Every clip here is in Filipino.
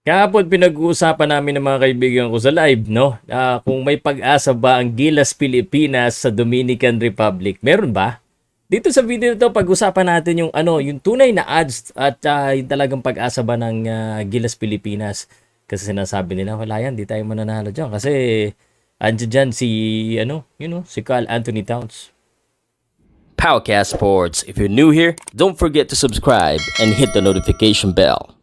Kahapon pinag-uusapan namin ng mga kaibigan ko sa live, no? Kung may pag-asa ba ang Gilas Pilipinas sa Dominican Republic. Meron ba? Dito sa video na to, pag-usapan natin yung yung tunay na odds at yung talagang pag-asa ba ng Gilas Pilipinas. Kasi sinasabi nila, wala yan, di tayo mananalo diyan kasi andiyan dyan si si Carl Anthony Towns. Powercast Sports. If you're new here, don't forget to subscribe and hit the notification bell.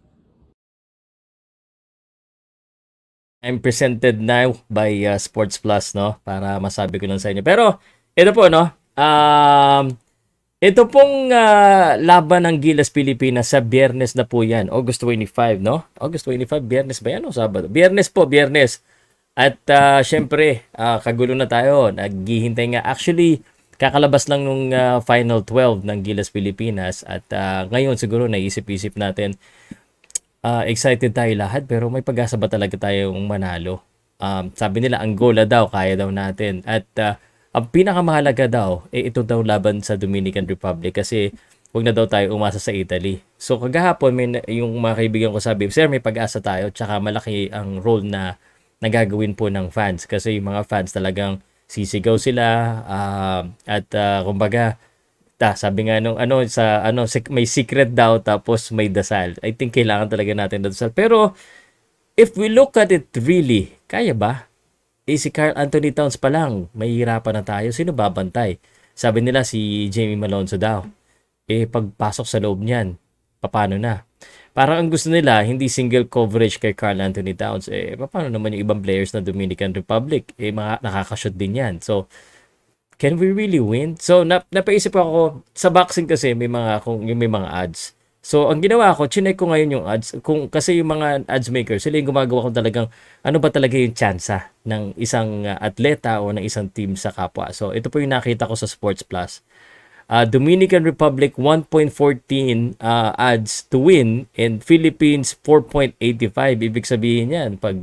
I'm presented now by Sports Plus, no? Para masabi ko lang sa inyo. Pero, ito po, no? Ito pong laban ng Gilas Pilipinas sa Biyernes na po yan. August 25, no? August 25, Biyernes ba yan o Sabado? Biyernes po, Biyernes. At syempre, kagulo na tayo. Naghihintay nga. Actually, kakalabas lang nung Final 12 ng Gilas Pilipinas. At ngayon siguro naisip-isip natin, excited tayo lahat pero may pag-asa ba talaga tayong manalo? Sabi nila Angola daw, kaya daw natin. At ang pinakamahalaga daw, ito daw laban sa Dominican Republic kasi huwag na daw tayo umasa sa Italy. So kagahapon, yung mga kaibigan ko sabi, sir, may pag-asa tayo tsaka malaki ang role na nagagawin po ng fans kasi yung mga fans talagang sisigaw sila at kumbaga sabi nga nung may secret daw tapos may dasal. I think kailangan talaga natin ng dasal. Pero if we look at it really, kaya ba? Si Carl Anthony Towns pa lang, mahihirapan na tayo. Sino babantay? Sabi nila si Jamie Malonzo daw. Pagpasok sa loob niyan, paano na? Parang ang gusto nila, hindi single coverage kay Carl Anthony Towns. Paano naman yung ibang players ng Dominican Republic? Mga nakakashoot din yan. So, can we really win? So, napaisip ako, sa boxing kasi may mga ads. So, ang ginawa ko, chinek ko ngayon yung ads. Kasi yung mga ads makers, sila yung gumagawa ko talagang ano ba talaga yung tsansa ng isang atleta o ng isang team sa kapwa. So, ito po yung nakita ko sa Sports Plus. Dominican Republic 1.14 odds to win and Philippines 4.85. Ibig sabihin yan, pag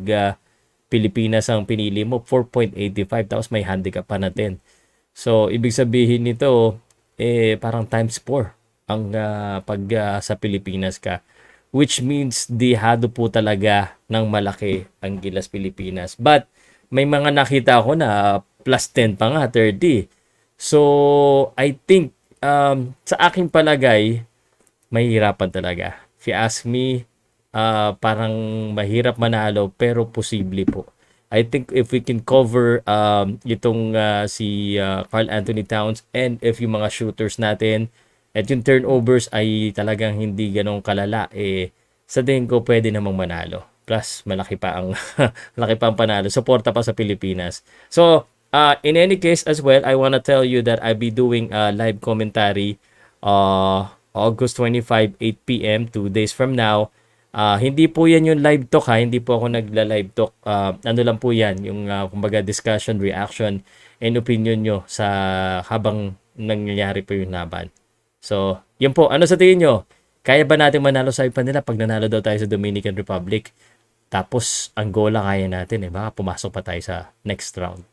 Pilipinas ang pinili mo, 4.85 tapos may handicap pa natin. So, ibig sabihin nito, parang times 4 ang pag sa Pilipinas ka. Which means dihado po talaga ng malaki ang Gilas Pilipinas. But, may mga nakita ako na plus 10 pa nga, 30. So, I think, sa aking palagay, mahihirapan talaga. If you ask me, parang mahirap manalo pero posible po. I think if we can cover itong si Carl Anthony Towns and if yung mga shooters natin at yung turnovers ay talagang hindi ganong kalala, sa tingin ko pwede namang manalo. Plus, malaki pa ang malaki pa ang panalo. Suporta pa sa Pilipinas. So, in any case as well, I wanna tell you that I'll be doing a live commentary August 25, 8 p.m., 2 days from now. Hindi po yan yung live talk ha, hindi po ako nagla-live talk. Ano lang po yan, yung kumbaga discussion, reaction, and opinion nyo sa habang nangyayari po yung laban. So, yun po. Ano sa tingin nyo? Kaya ba natin manalo sa ipa nila pag nanalo daw tayo sa Dominican Republic? Tapos, Angola kaya natin Baka pumasok pa tayo sa next round.